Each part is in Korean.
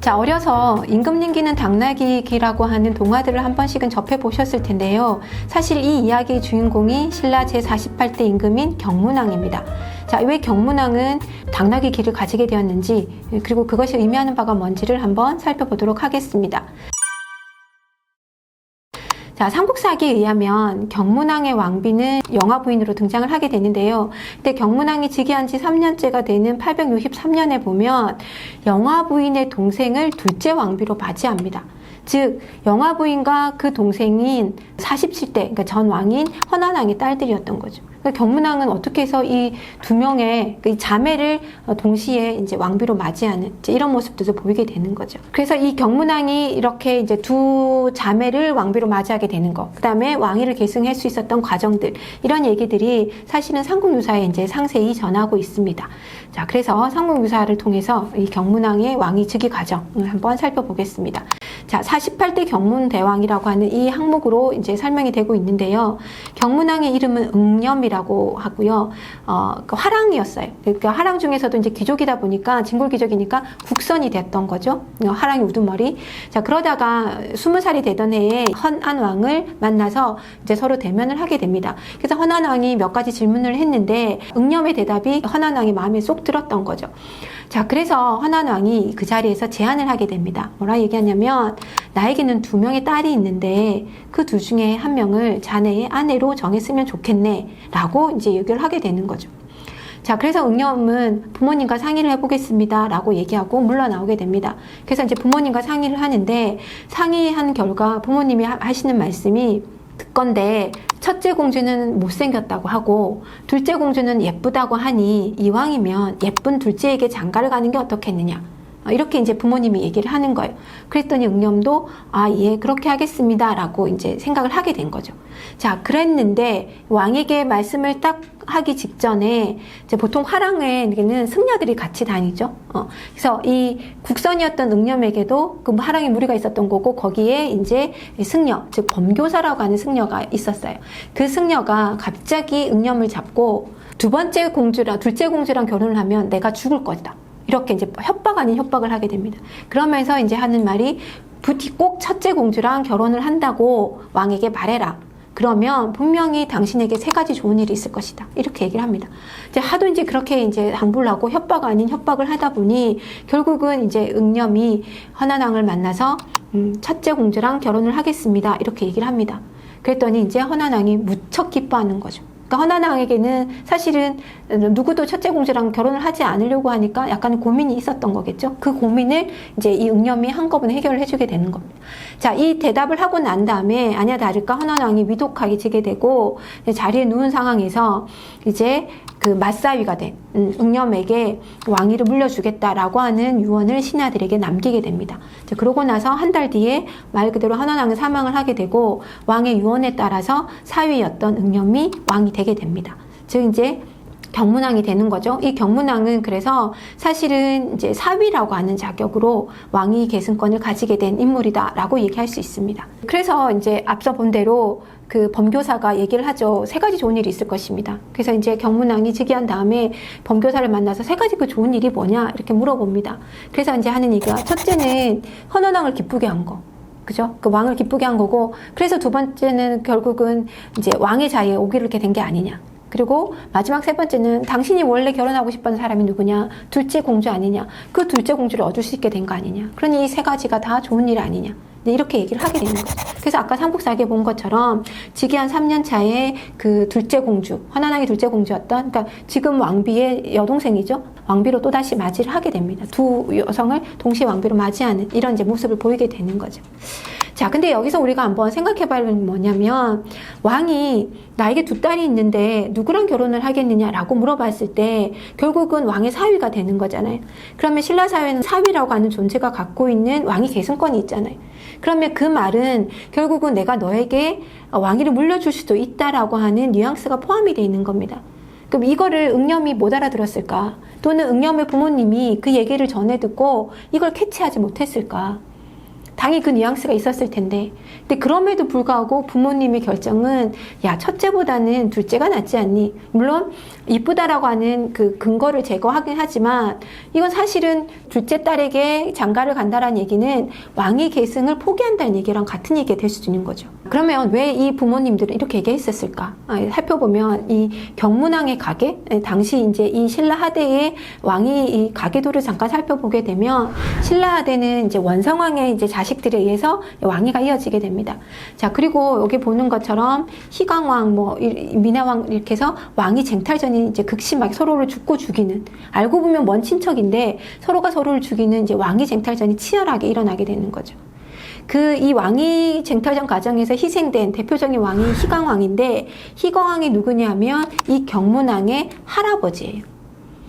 자, 어려서 임금님기는 당나귀기라고 하는 동화들을 한 번씩은 접해보셨을 텐데요. 사실 이 이야기의 주인공이 신라 제48대 임금인 경문왕입니다. 자, 왜 경문왕은 당나귀기를 가지게 되었는지, 그리고 그것이 의미하는 바가 뭔지를 한번 살펴보도록 하겠습니다. 자, 삼국사기에 의하면 경문왕의 왕비는 영화부인으로 등장을 하게 되는데요. 근데 경문왕이 즉위한 지 3년째가 되는 863년에 보면 영화부인의 동생을 둘째 왕비로 맞이합니다. 즉, 영화부인과 그 동생인 47대, 그러니까 전 왕인 헌안왕의 딸들이었던 거죠. 그러니까 경문왕은 어떻게 해서 이 두 명의 이 자매를 동시에 이제 왕비로 맞이하는 이런 모습들도 보이게 되는 거죠. 그래서 이 경문왕이 이렇게 이제 두 자매를 왕비로 맞이하게 되는 거, 그 다음에 왕위를 계승할 수 있었던 과정들, 이런 얘기들이 사실은 삼국유사에 이제 상세히 전하고 있습니다. 자, 그래서 삼국유사를 통해서 이 경문왕의 왕위 즉위 과정을 한번 살펴보겠습니다. 자, 48대 경문대왕이라고 하는 이 항목으로 이제 설명이 되고 있는데요. 경문왕의 이름은 응념이라고 하고요. 화랑이었어요. 그러니까 화랑 중에서도 이제 귀족이다 보니까, 진골 귀족이니까 국선이 됐던 거죠. 화랑이 우두머리. 자, 그러다가 20살이 되던 해에 헌안왕을 만나서 이제 서로 대면을 하게 됩니다. 그래서 헌안왕이 몇 가지 질문을 했는데 응념의 대답이 헌안왕의 마음에 쏙 들었던 거죠. 자, 그래서 헌안왕이 그 자리에서 제안을 하게 됩니다. 뭐라 얘기하냐면, 나에게는 2명의 딸이 있는데 그 둘 중에 한 명을 자네의 아내로 정했으면 좋겠네 라고 이제 얘기를 하게 되는 거죠. 자, 그래서 응념은 부모님과 상의를 해보겠습니다 라고 얘기하고 물러나오게 됩니다. 그래서 이제 부모님과 상의를 하는데, 상의한 결과 부모님이 하시는 말씀이 듣건데, 첫째 공주는 못생겼다고 하고 둘째 공주는 예쁘다고 하니 이왕이면 예쁜 둘째에게 장가를 가는 게 어떻겠느냐, 이렇게 이제 부모님이 얘기를 하는 거예요. 그랬더니 응념도 예, 그렇게 하겠습니다 라고 이제 생각을 하게 된 거죠. 자, 그랬는데 왕에게 말씀을 딱 하기 직전에 이제 보통 화랑에는 승려들이 같이 다니죠. 그래서 이 국선이었던 응념에게도 그 화랑에 무리가 있었던 거고, 거기에 이제 승려, 즉 범교사라고 하는 승려가 있었어요. 그 승려가 갑자기 응념을 잡고 둘째 공주랑 결혼을 하면 내가 죽을 거다, 이렇게 이제 협박 아닌 협박을 하게 됩니다. 그러면서 이제 하는 말이, 부디 꼭 첫째 공주랑 결혼을 한다고 왕에게 말해라. 그러면 분명히 당신에게 3가지 좋은 일이 있을 것이다, 이렇게 얘기를 합니다. 이제 하도 이제 그렇게 이제 당부를 하고 협박 아닌 협박을 하다 보니 결국은 이제 응념이 헌안왕을 만나서 첫째 공주랑 결혼을 하겠습니다, 이렇게 얘기를 합니다. 그랬더니 이제 헌안왕이 무척 기뻐하는 거죠. 그러니까 헌안왕에게는 사실은 누구도 첫째 공주랑 결혼을 하지 않으려고 하니까 약간 고민이 있었던 거겠죠. 그 고민을 이제 이 응념이 한꺼번에 해결을 해주게 되는 겁니다. 자, 이 대답을 하고 난 다음에 아니야 다를까 헌안왕이 위독하게 지게 되고, 자리에 누운 상황에서 이제 그 맞사위가 된 응념에게 왕위를 물려주겠다라고 하는 유언을 신하들에게 남기게 됩니다. 그러고 나서 한 달 뒤에 말 그대로 헌안왕은 사망을 하게 되고, 왕의 유언에 따라서 사위였던 응념이 왕이 되게 됩니다. 즉 이제 경문왕이 되는 거죠. 이 경문왕은 그래서 사실은 이제 사위라고 하는 자격으로 왕위 계승권을 가지게 된 인물이다라고 얘기할 수 있습니다. 그래서 이제 앞서 본 대로 그 범교사가 얘기를 하죠. 3가지 좋은 일이 있을 것입니다. 그래서 이제 경문왕이 즉위한 다음에 범교사를 만나서 3가지 그 좋은 일이 뭐냐, 이렇게 물어봅니다. 그래서 이제 하는 얘기가, 첫째는 헌안왕을 기쁘게 한 거. 그죠? 그 왕을 기쁘게 한 거고, 그래서 2번째는 결국은 이제 왕의 자리에 오기를 된 게 아니냐. 그리고 마지막 3번째는 당신이 원래 결혼하고 싶었던 사람이 누구냐? 둘째 공주 아니냐? 그 둘째 공주를 얻을 수 있게 된 거 아니냐? 그러니 이 3가지가 다 좋은 일 아니냐? 이렇게 얘기를 하게 되는 거죠. 그래서 아까 삼국사기에 본 것처럼 즉위한 3년 차에 그 둘째 공주, 헌안왕이 둘째 공주였던, 그러니까 지금 왕비의 여동생이죠. 왕비로 또다시 맞이를 하게 됩니다. 두 여성을 동시에 왕비로 맞이하는 이런 이제 모습을 보이게 되는 거죠. 자, 근데 여기서 우리가 한번 생각해봐야 하는 건 뭐냐면, 왕이 나에게 2딸이 있는데 누구랑 결혼을 하겠느냐라고 물어봤을 때 결국은 왕의 사위가 되는 거잖아요. 그러면 신라 사회는 사위라고 하는 존재가 갖고 있는 왕위 계승권이 있잖아요. 그러면 그 말은 결국은 내가 너에게 왕위를 물려줄 수도 있다라고 하는 뉘앙스가 포함이 되어 있는 겁니다. 그럼 이거를 응념이 못 당연히 그 뉘앙스가 있었을 텐데. 근데 그럼에도 불구하고 부모님의 결정은 야, 첫째보다는 둘째가 낫지 않니? 물론 이쁘다라고 하는 그 근거를 제거하긴 하지만 이건 사실은 둘째 딸에게 장가를 간다라는 얘기는 왕위 계승을 포기한다는 얘기랑 같은 얘기가 될 수도 있는 거죠. 그러면 왜 이 부모님들은 이렇게 얘기했었을까? 살펴보면 이 경문왕의 가계, 당시 이제 이 신라 하대의 왕이 이 가계도를 잠깐 살펴보게 되면 신라 하대는 이제 원성왕의 이제 자식들에 의해서 왕위가 이어지게 됩니다. 자, 그리고 여기 보는 것처럼 희광왕, 뭐 민화왕 이렇게 해서 왕위 쟁탈전이 이제 극심하게 서로를 죽고 죽이는, 알고 보면 먼 친척인데 서로가 서로를 죽이는 이제 왕위 쟁탈전이 치열하게 일어나게 되는 거죠. 이 왕위 쟁탈전 과정에서 희생된 대표적인 왕이 희광왕인데, 희광왕이 누구냐면 이 경문왕의 할아버지예요.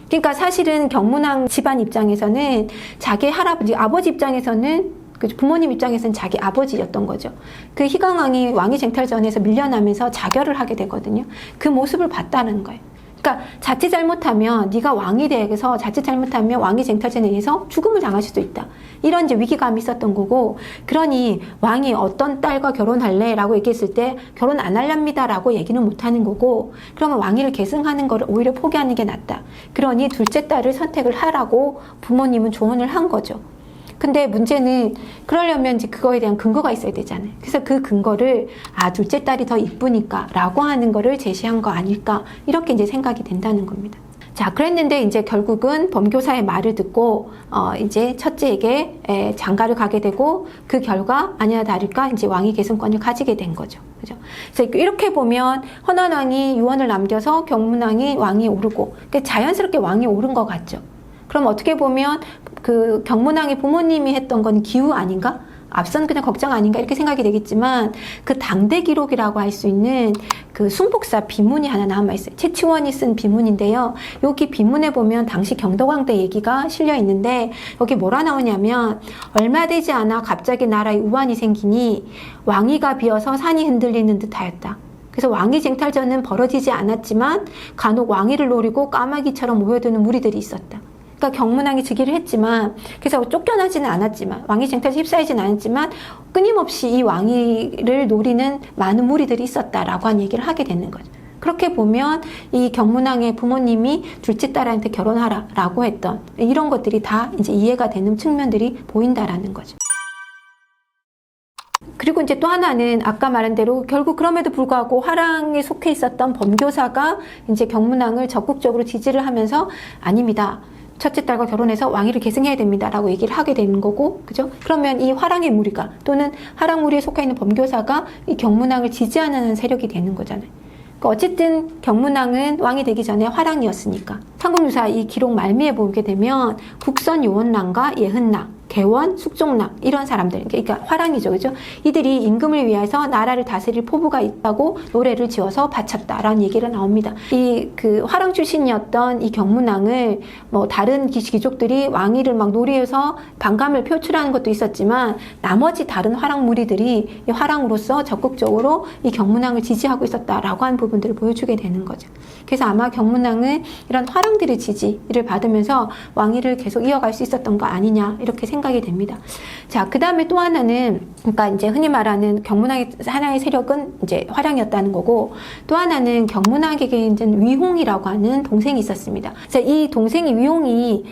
그러니까 사실은 경문왕 집안 입장에서는 자기 할아버지, 아버지 입장에서는 부모님 입장에서는 자기 아버지였던 거죠. 그 희광왕이 왕위 쟁탈전에서 밀려나면서 자결을 하게 되거든요. 그 모습을 봤다는 거예요. 그러니까 자칫 잘못하면 네가 왕이 되어서 자칫 잘못하면 왕위 쟁탈전에 의해서 죽음을 당할 수도 있다. 이런 이제 위기감이 있었던 거고, 그러니 왕이 어떤 딸과 결혼할래? 라고 얘기했을 때 결혼 안 할랍니다 라고 얘기는 못 하는 거고, 그러면 왕위를 계승하는 거를 오히려 포기하는 게 낫다. 그러니 둘째 딸을 선택을 하라고 부모님은 조언을 한 거죠. 근데 문제는 그러려면 이제 그거에 대한 근거가 있어야 되잖아요. 그래서 그 근거를 둘째 딸이 더 이쁘니까 라고 하는 거를 제시한 거 아닐까, 이렇게 이제 생각이 된다는 겁니다. 자, 그랬는데 이제 결국은 범교사의 말을 듣고 이제 첫째에게 장가를 가게 되고, 그 결과 아니나 다를까 이제 왕위 계승권을 가지게 된 거죠. 그죠? 그래서 이렇게 보면 헌원왕이 유언을 남겨서 경문왕이 왕이 오르고, 그러니까 자연스럽게 왕이 오른 것 같죠. 그럼 어떻게 보면 그 경문왕의 부모님이 했던 건 기우 아닌가? 앞선 그냥 걱정 아닌가? 이렇게 생각이 되겠지만, 그 당대 기록이라고 할 수 있는 그 숭복사 비문이 하나 남아있어요. 최치원이 쓴 비문인데요. 여기 비문에 보면 당시 경덕왕 때 얘기가 실려 있는데, 여기 뭐라 나오냐면, 얼마 되지 않아 갑자기 나라에 우환이 생기니 왕위가 비어서 산이 흔들리는 듯 하였다. 그래서 왕위 쟁탈전은 벌어지지 않았지만 간혹 왕위를 노리고 까마귀처럼 모여드는 무리들이 있었다. 그러니까 경문왕이 즉위를 했지만, 그래서 쫓겨나지는 않았지만, 왕위 쟁탈에 휩싸이지는 않았지만 끊임없이 이 왕위를 노리는 많은 무리들이 있었다라고 한 얘기를 하게 되는 거죠. 그렇게 보면 이 경문왕의 부모님이 둘째 딸한테 결혼하라라고 했던 이런 것들이 다 이제 이해가 되는 측면들이 보인다라는 거죠. 그리고 이제 또 하나는 아까 말한 대로 결국 그럼에도 불구하고 화랑에 속해 있었던 범교사가 이제 경문왕을 적극적으로 지지를 하면서 아닙니다. 첫째 딸과 결혼해서 왕위를 계승해야 됩니다. 라고 얘기를 하게 되는 거고, 그죠? 그러면 이 화랑의 무리가, 또는 화랑 무리에 속해 있는 범교사가 이 경문왕을 지지하는 세력이 되는 거잖아요. 그러니까 어쨌든 경문왕은 왕이 되기 전에 화랑이었으니까. 삼국유사 이 기록 말미에 보게 되면 국선 요원랑과 예흔랑, 개원, 숙종랑 이런 사람들, 그러니까 화랑이죠, 그죠? 이들이 임금을 위해서 나라를 다스릴 포부가 있다고 노래를 지어서 바쳤다라는 얘기가 나옵니다. 그 화랑 출신이었던 이 경문왕을 뭐 다른 귀족들이 왕위를 막 노리해서 반감을 표출하는 것도 있었지만, 나머지 다른 화랑 무리들이 이 화랑으로서 적극적으로 이 경문왕을 지지하고 있었다라고 하는 부분들을 보여주게 되는 거죠. 그래서 아마 경문왕은 이런 화랑들의 지지를 받으면서 왕위를 계속 이어갈 수 있었던 거 아니냐, 이렇게 생각이 됩니다. 자, 그 다음에 또 하나는, 그러니까 이제 흔히 말하는 경문왕의 하나의 세력은 이제 화랑이었다는 거고, 또 하나는 경문왕에게 이제 위홍이라고 하는 동생이 있었습니다. 그래서 이 동생이 위홍이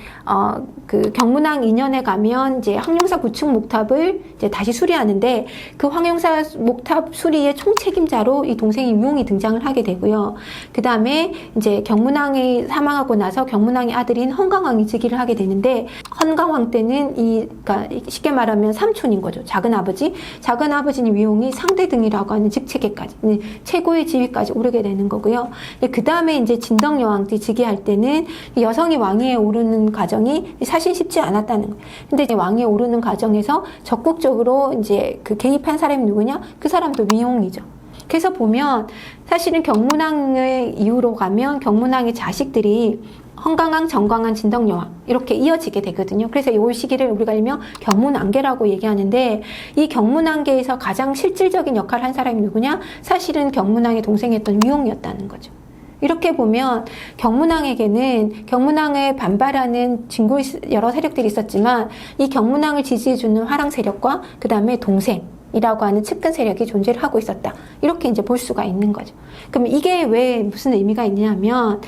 그 경문왕 2년에 가면 이제 황룡사 구축 목탑을 이제 다시 수리하는데, 그 황룡사 목탑 수리의 총책임자로 이 동생이 위홍이 등장을 하게 되고요. 그 다음에 이제 경문왕이 사망하고 나서 경문왕의 아들인 헌강왕이 즉위를 하게 되는데, 헌강왕 때는 그러니까 쉽게 말하면 삼촌인 거죠. 작은 아버지인 위홍이 상대등이라고 하는 직책에까지, 최고의 지위까지 오르게 되는 거고요. 그 다음에 이제 진덕여왕이 즉위할 때는 여성이 왕위에 오르는 과정이 사실 쉽지 않았다는 거예요. 근데 이제 왕위에 오르는 과정에서 적극적으로 이제 그 개입한 사람이 누구냐? 그 사람도 위홍이죠. 그래서 보면 사실은 경문왕의 이후로 가면 경문왕의 자식들이 헌강왕, 정광왕, 진덕여왕 이렇게 이어지게 되거든요. 그래서 이 시기를 우리가 일명 경문왕계라고 얘기하는데, 이 경문왕계에서 가장 실질적인 역할을 한 사람이 누구냐? 사실은 경문왕의 동생이었던 위홍이었다는 거죠. 이렇게 보면 경문왕에 반발하는 진고 여러 세력들이 있었지만 이 경문왕을 지지해주는 화랑 세력과 그 다음에 동생이라고 하는 측근 세력이 존재를 하고 있었다. 이렇게 이제 볼 수가 있는 거죠. 그럼 이게 왜 무슨 의미가 있냐면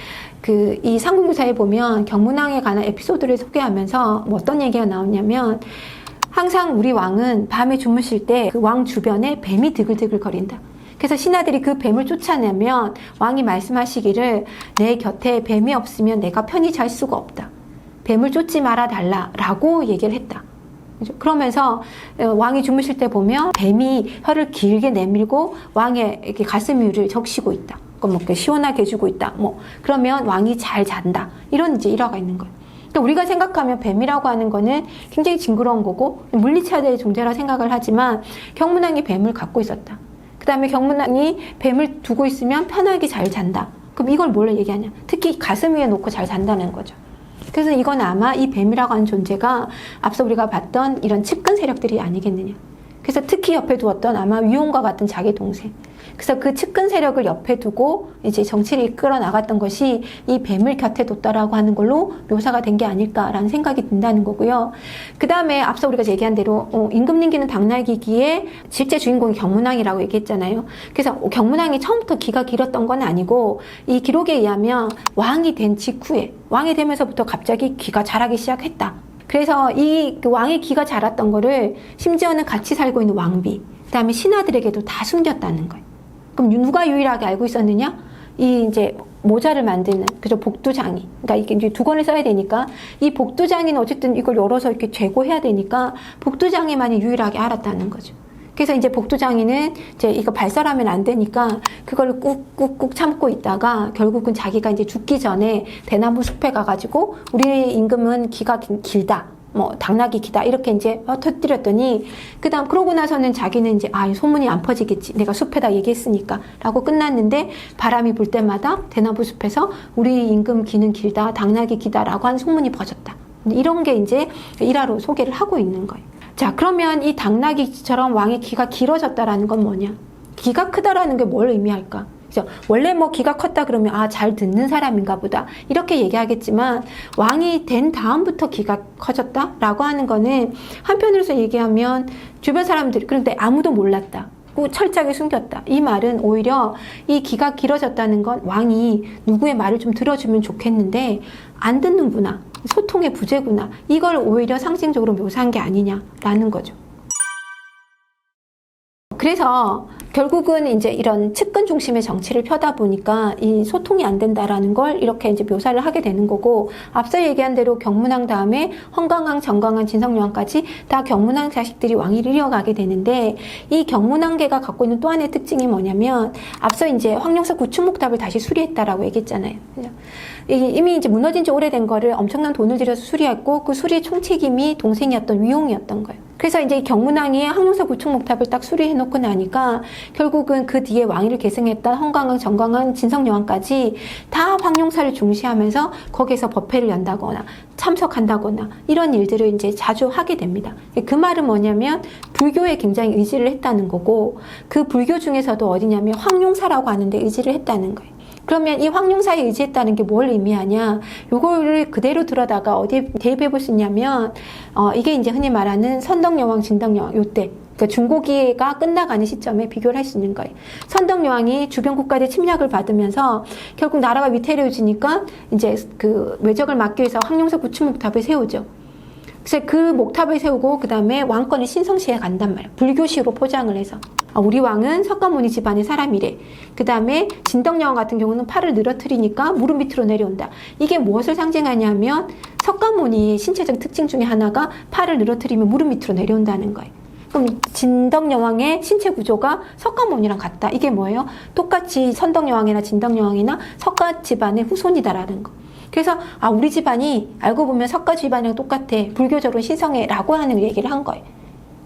이 삼국유사에 보면 경문왕에 관한 에피소드를 소개하면서 뭐 어떤 얘기가 나오냐면 항상 우리 왕은 밤에 주무실 때 그 왕 주변에 뱀이 드글드글 거린다. 그래서 신하들이 그 뱀을 쫓아내면 왕이 말씀하시기를 내 곁에 뱀이 없으면 내가 편히 잘 수가 없다. 뱀을 쫓지 말아 달라라고 얘기를 했다. 그러면서 왕이 주무실 때 보면 뱀이 혀를 길게 내밀고 왕의 이렇게 가슴 위를 적시고 있다. 뭐 시원하게 해주고 있다. 뭐 그러면 왕이 잘 잔다. 이런 이제 일화가 있는 거예요. 그러니까 우리가 생각하면 뱀이라고 하는 거는 굉장히 징그러운 거고 물리치하될 존재라 생각을 하지만 경문왕이 뱀을 갖고 있었다. 그 다음에 경문왕이 뱀을 두고 있으면 편하게 잘 잔다. 그럼 이걸 뭘 얘기하냐? 특히 가슴 위에 놓고 잘 잔다는 거죠. 그래서 이건 아마 이 뱀이라고 하는 존재가 앞서 우리가 봤던 이런 측근 세력들이 아니겠느냐. 그래서 특히 옆에 두었던 아마 위온과 같은 자기 동생. 그래서 그 측근 세력을 옆에 두고 이제 정치를 이끌어 나갔던 것이 이 뱀을 곁에 뒀다라고 하는 걸로 묘사가 된 게 아닐까라는 생각이 든다는 거고요. 그 다음에 앞서 우리가 얘기한 대로 임금님기는 당나귀기의 실제 주인공이 경문왕이라고 얘기했잖아요. 그래서 경문왕이 처음부터 기가 길었던 건 아니고 이 기록에 의하면 왕이 된 직후에 왕이 되면서부터 갑자기 기가 자라기 시작했다. 그래서 이 왕의 기가 자랐던 거를 심지어는 같이 살고 있는 왕비, 그 다음에 신하들에게도 다 숨겼다는 거예요. 그럼 누가 유일하게 알고 있었느냐? 이 이제 모자를 만드는 그죠 복두장이. 그러니까 이게 이제 두 권을 써야 되니까 이 복두장이는 어쨌든 이걸 열어서 이렇게 재고해야 되니까 복두장이만이 유일하게 알았다는 거죠. 그래서 이제 복두장이는 이제 이거 발설하면 안 되니까 그걸 꾹꾹꾹 참고 있다가 결국은 자기가 이제 죽기 전에 대나무 숲에 가가지고 우리 임금은 기가 길다. 뭐 당나귀 기다 이렇게 이제 터뜨렸더니 그다음 그러고 나서는 자기는 이제 소문이 안 퍼지겠지 내가 숲에다 얘기했으니까 라고 끝났는데 바람이 불 때마다 대나무 숲에서 우리 임금 기는 길다 당나귀 기다 라고 한 소문이 퍼졌다. 이런 게 이제 일화로 소개를 하고 있는 거예요. 자, 그러면 이 당나귀처럼 왕의 기가 길어졌다라는 건 뭐냐? 기가 크다라는 게 뭘 의미할까? 그죠? 원래 뭐 기가 컸다 그러면 잘 듣는 사람인가 보다 이렇게 얘기하겠지만 왕이 된 다음부터 기가 커졌다라고 하는 거는 한편으로서 얘기하면 주변 사람들이 그런데 아무도 몰랐다. 철저하게 숨겼다. 이 말은 오히려 이 기가 길어졌다는 건 왕이 누구의 말을 좀 들어주면 좋겠는데 안 듣는구나. 소통의 부재구나. 이걸 오히려 상징적으로 묘사한 게 아니냐라는 거죠. 그래서 결국은 이제 이런 측근 중심의 정치를 펴다 보니까 이 소통이 안 된다라는 걸 이렇게 이제 묘사를 하게 되는 거고 앞서 얘기한 대로 경문왕 다음에 헌강왕, 정강왕, 진성여왕까지 다 경문왕 자식들이 왕위를 이어가게 되는데 이 경문왕계가 갖고 있는 또 하나의 특징이 뭐냐면 앞서 이제 황룡사 구축목탑을 다시 수리했다라고 얘기했잖아요. 이미 이제 무너진 지 오래된 거를 엄청난 돈을 들여서 수리했고 그 수리 총책임이 동생이었던 위용이었던 거예요. 그래서 이제 경문왕이 황룡사 구축목탑을 딱 수리해놓고 나니까 결국은 그 뒤에 왕위를 계승했던 헌강왕, 정강왕, 진성여왕까지 다 황룡사를 중시하면서 거기에서 법회를 연다거나 참석한다거나 이런 일들을 이제 자주 하게 됩니다. 그 말은 뭐냐면 불교에 굉장히 의지를 했다는 거고 그 불교 중에서도 어디냐면 황룡사라고 하는데 의지를 했다는 거예요. 그러면 이 황룡사에 의지했다는 게 뭘 의미하냐? 요거를 그대로 들어다가 어디에 대입해 볼 수 있냐면, 이게 이제 흔히 말하는 선덕여왕, 진덕여왕, 요때. 그러니까 중고기가 끝나가는 시점에 비교를 할 수 있는 거예요. 선덕여왕이 주변 국가들 침략을 받으면서 결국 나라가 위태로워지니까 이제 그 외적을 막기 위해서 황룡사 구축목탑을 세우죠. 그래서 그 목탑을 세우고 그 다음에 왕권을 신성시에 간단 말이에요. 불교시로 포장을 해서. 우리 왕은 석가모니 집안의 사람이래. 그 다음에 진덕여왕 같은 경우는 팔을 늘어뜨리니까 무릎 밑으로 내려온다. 이게 무엇을 상징하냐면 석가모니의 신체적 특징 중에 하나가 팔을 늘어뜨리면 무릎 밑으로 내려온다는 거예요. 그럼 진덕여왕의 신체 구조가 석가모니랑 같다. 이게 뭐예요? 똑같이 선덕여왕이나 진덕여왕이나 석가 집안의 후손이다라는 거. 그래서 우리 집안이 알고 보면 석가 집안이랑 똑같아. 불교적으로 신성해 라고 하는 얘기를 한 거예요.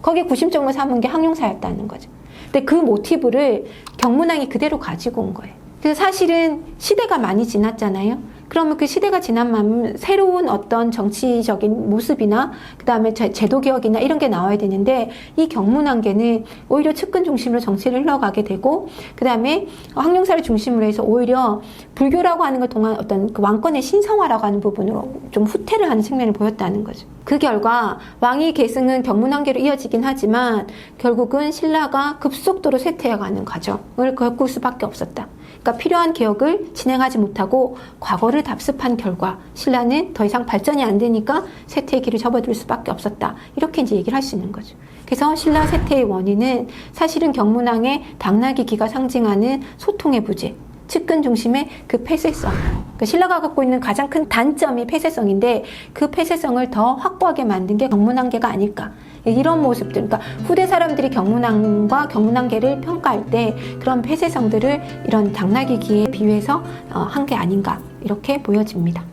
거기에 구심점을 삼은 게 황룡사였다는 거죠. 근데 그 모티브를 경문왕이 그대로 가지고 온 거예요. 그래서 사실은 시대가 많이 지났잖아요. 그러면 그 시대가 지난 만큼 새로운 어떤 정치적인 모습이나 그 다음에 제도 개혁이나 이런 게 나와야 되는데 이 경문왕계는 오히려 측근 중심으로 정치를 흘러가게 되고 그 다음에 황룡사를 중심으로 해서 오히려 불교라고 하는 걸 통한 어떤 그 왕권의 신성화라고 하는 부분으로 좀 후퇴를 하는 측면을 보였다는 거죠. 그 결과 왕위 계승은 경문왕계로 이어지긴 하지만 결국은 신라가 급속도로 쇠퇴해가는 과정을 겪을 수밖에 없었다. 그러니까 필요한 개혁을 진행하지 못하고 과거를 답습한 결과 신라는 더 이상 발전이 안 되니까 쇠퇴의 길을 접어들 수밖에 없었다. 이렇게 이제 얘기를 할 수 있는 거죠. 그래서 신라 쇠퇴의 원인은 사실은 경문왕의 당나귀기가 상징하는 소통의 부재, 측근 중심의 그 폐쇄성. 그러니까 신라가 갖고 있는 가장 큰 단점이 폐쇄성인데 그 폐쇄성을 더 확보하게 만든 게 경문왕계가 아닐까. 이런 모습들, 그러니까 후대 사람들이 경문왕과 경문왕계를 평가할 때 그런 폐쇄성들을 이런 당나귀기에 비유해서 한 게 아닌가 이렇게 보여집니다.